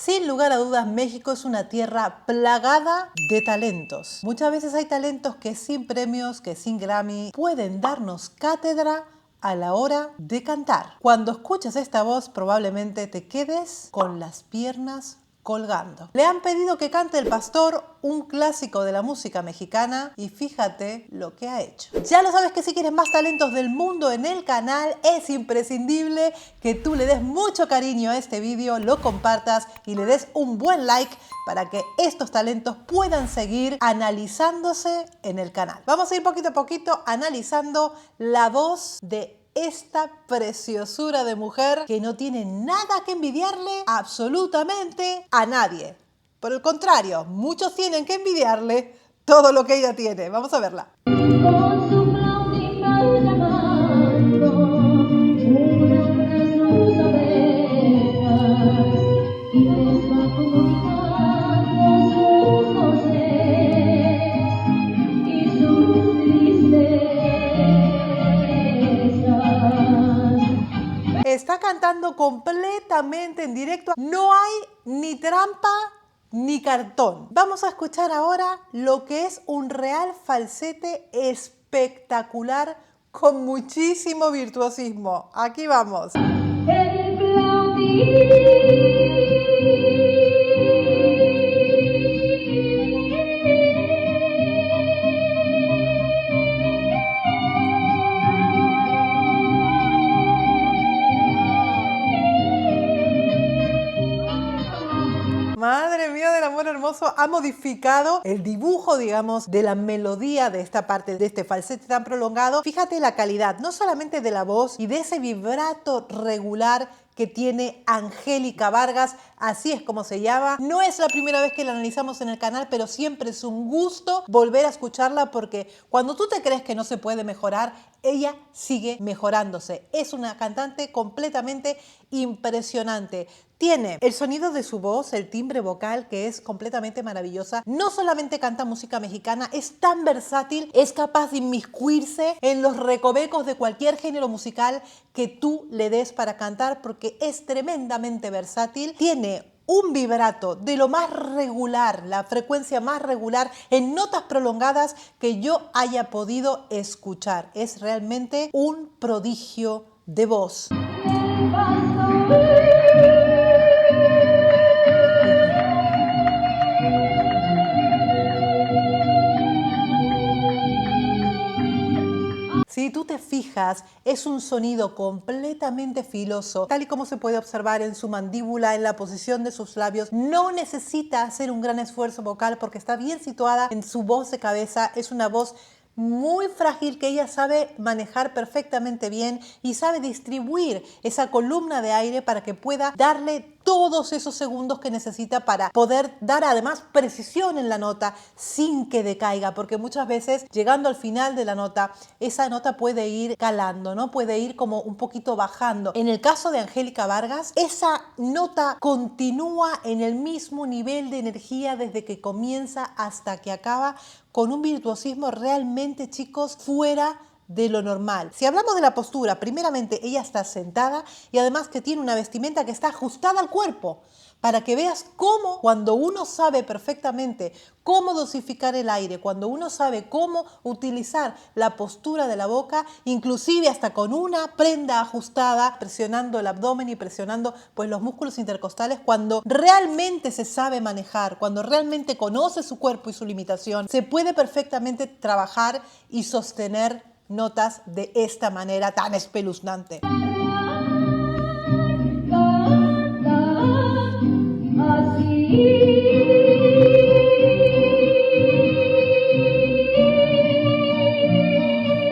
Sin lugar a dudas, México es una tierra plagada de talentos. Muchas veces hay talentos que sin premios, que sin Grammy, pueden darnos cátedra a la hora de cantar. Cuando escuchas esta voz, probablemente te quedes con las piernas colgando. Le han pedido que cante El Pastor, un clásico de la música mexicana, y fíjate lo que ha hecho. Ya lo sabes que si quieres más talentos del mundo en el canal, es imprescindible que tú le des mucho cariño a este vídeo, lo compartas y le des un buen like para que estos talentos puedan seguir analizándose en el canal. Vamos a ir poquito a poquito analizando la voz de esta preciosura de mujer que no tiene nada que envidiarle absolutamente a nadie. Por el contrario, muchos tienen que envidiarle todo lo que ella tiene. Vamos a verla. Con su flauta llamando una sus ovejas y les va comunicando sus voces y sus tristezas. Está cantando completamente en directo. No hay ni trampa ni cartón. Vamos a escuchar ahora lo que es un real falsete espectacular con muchísimo virtuosismo. Aquí vamos. El flautín Madre mía del amor hermoso, ha modificado el dibujo, digamos, de la melodía de esta parte, de este falsete tan prolongado. Fíjate la calidad, no solamente de la voz y de ese vibrato regular que tiene Angélica Vargas, así es como se llama. No es la primera vez que la analizamos en el canal, pero siempre es un gusto volver a escucharla porque cuando tú te crees que no se puede mejorar, ella sigue mejorándose. Es una cantante completamente impresionante. Tiene el sonido de su voz, el timbre vocal que es completamente maravillosa. No solamente canta música mexicana, es tan versátil, es capaz de inmiscuirse en los recovecos de cualquier género musical que tú le des para cantar porque es tremendamente versátil. Tiene un vibrato de lo más regular, la frecuencia más regular en notas prolongadas que yo haya podido escuchar. Es realmente un prodigio de voz. el pastor. Si tú te fijas, es un sonido completamente filoso, tal y como se puede observar en su mandíbula, en la posición de sus labios. No necesita hacer un gran esfuerzo vocal porque está bien situada en su voz de cabeza. Es una voz muy frágil que ella sabe manejar perfectamente bien y sabe distribuir esa columna de aire para que pueda darle todos esos segundos que necesita para poder dar además precisión en la nota sin que decaiga, porque muchas veces llegando al final de la nota, esa nota puede ir calando, ¿no? Puede ir como un poquito bajando. En el caso de Angélica Vargas, esa nota continúa en el mismo nivel de energía desde que comienza hasta que acaba, con un virtuosismo realmente, chicos, fuera de lo normal. Si hablamos de la postura, primeramente ella está sentada y además que tiene una vestimenta que está ajustada al cuerpo, para que veas cómo cuando uno sabe perfectamente cómo dosificar el aire, cuando uno sabe cómo utilizar la postura de la boca, inclusive hasta con una prenda ajustada, presionando el abdomen y presionando pues los músculos intercostales, cuando realmente se sabe manejar, cuando realmente conoce su cuerpo y su limitación, se puede perfectamente trabajar y sostener notas de esta manera tan espeluznante.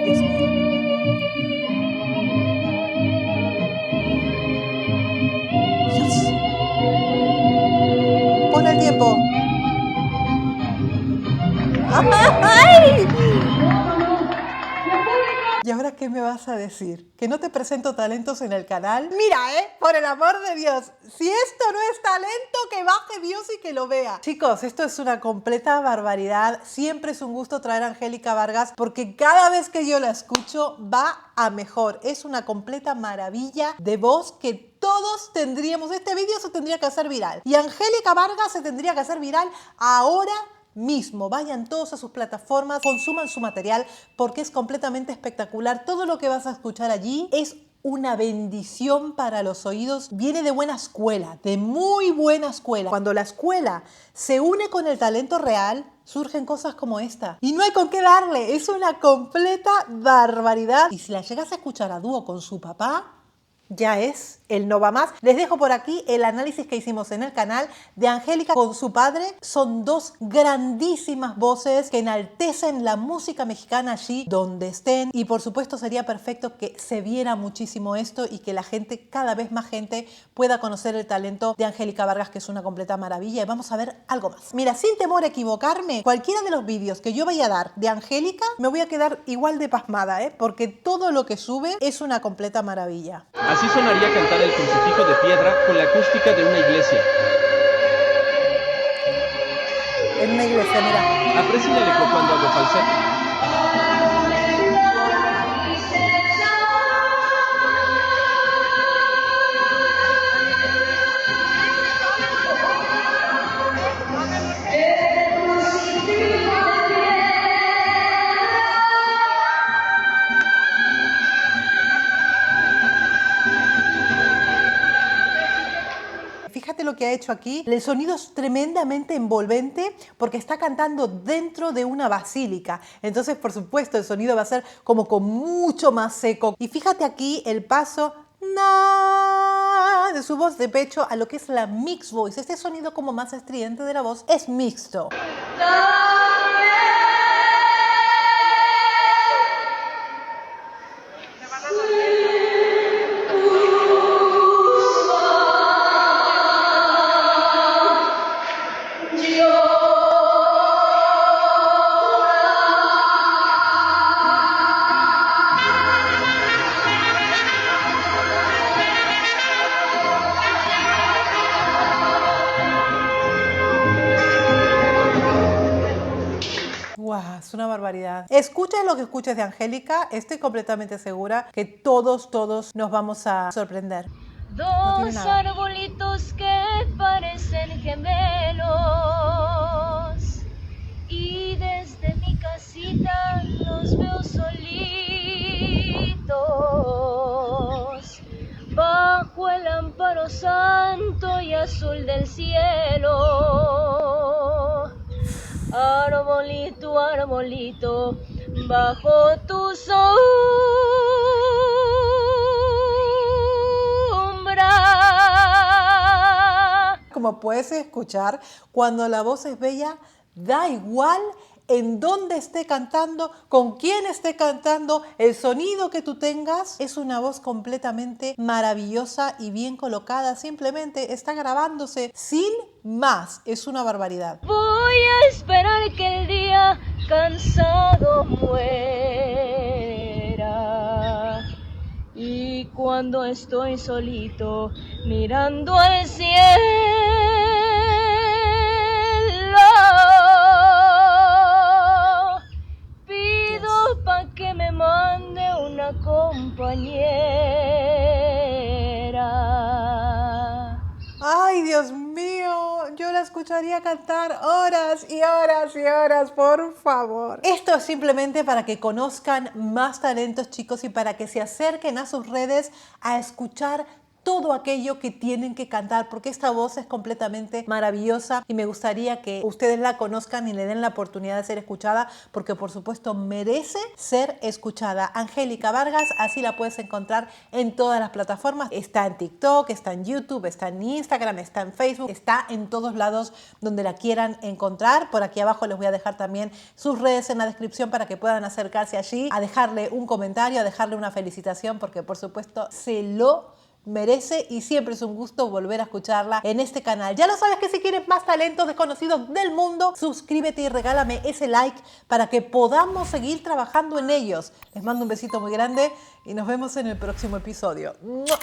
Dios mío. Dios. Pon el tiempo. ¡Ay! ¿Y ahora qué me vas a decir. ¿Que no te presento talentos en el canal? Mira, por el amor de Dios, si esto no es talento, que baje Dios y que lo vea. Chicos, esto es una completa barbaridad. Siempre es un gusto traer a Angélica Vargas porque cada vez que yo la escucho va a mejor. Es una completa maravilla de voz que todos tendríamos. Este vídeo se tendría que hacer viral. Y Angélica Vargas se tendría que hacer viral ahora mismo. Vayan todos a sus plataformas, consuman su material porque es completamente espectacular. Todo lo que vas a escuchar allí es una bendición para los oídos. Viene de buena escuela, de muy buena escuela. Cuando la escuela se une con el talento real, surgen cosas como esta. Y no hay con qué darle, es una completa barbaridad. Y si la llegas a escuchar a dúo con su papá, ya es el no va más. Les dejo por aquí el análisis que hicimos en el canal de Angélica con su padre. Son dos grandísimas voces que enaltecen la música mexicana allí donde estén. Y por supuesto sería perfecto que se viera muchísimo esto y que la gente, cada vez más gente, pueda conocer el talento de Angélica Vargas, que es una completa maravilla. Y vamos a ver algo más. Mira, sin temor a equivocarme, cualquiera de los vídeos que yo vaya a dar de Angélica, me voy a quedar igual de pasmada, porque todo lo que sube es una completa maravilla. Así sonaría cantar el crucifijo de piedra con la acústica de una iglesia. En una iglesia, mira. Aprecien el eco cuando hago falsete. Fíjate lo que ha hecho aquí. El sonido es tremendamente envolvente porque está cantando dentro de una basílica. Entonces, por supuesto, el sonido va a ser como con mucho más seco. Y fíjate aquí el paso de su voz de pecho a lo que es la mixed voice. Este sonido como más estridente de la voz es mixto. Wow, es una barbaridad. Escuches lo que escuches de Angélica, estoy completamente segura que todos nos vamos a sorprender. Dos arbolitos que parecen gemelos y desde mi casita los veo solitos bajo el amparo santo y azul del cielo. Arbolito, arbolito, bajo tu sombra. Como puedes escuchar, cuando la voz es bella, da igual en dónde esté cantando, con quién esté cantando, el sonido que tú tengas. Es una voz completamente maravillosa y bien colocada. Simplemente está grabándose sin más. Es una barbaridad. Voy a esperar que el día cansado muera. Y cuando estoy solito mirando al cielo, pido pa' que me mande una compañera. ¡Ay, Dios mío! Yo la escucharía cantar horas y horas y horas, por favor. Esto es simplemente para que conozcan más talentos, chicos, y para que se acerquen a sus redes a escuchar todo aquello que tienen que cantar, porque esta voz es completamente maravillosa y me gustaría que ustedes la conozcan y le den la oportunidad de ser escuchada, porque por supuesto merece ser escuchada. Angélica Vargas, así la puedes encontrar en todas las plataformas. Está en TikTok, está en YouTube, está en Instagram, está en Facebook, está en todos lados donde la quieran encontrar. Por aquí abajo les voy a dejar también sus redes en la descripción para que puedan acercarse allí a dejarle un comentario, a dejarle una felicitación, porque por supuesto se lo merece y siempre es un gusto volver a escucharla en este canal. Ya lo sabes que si quieres más talentos desconocidos del mundo, suscríbete y regálame ese like para que podamos seguir trabajando en ellos. Les mando un besito muy grande y nos vemos en el próximo episodio. ¡Mua!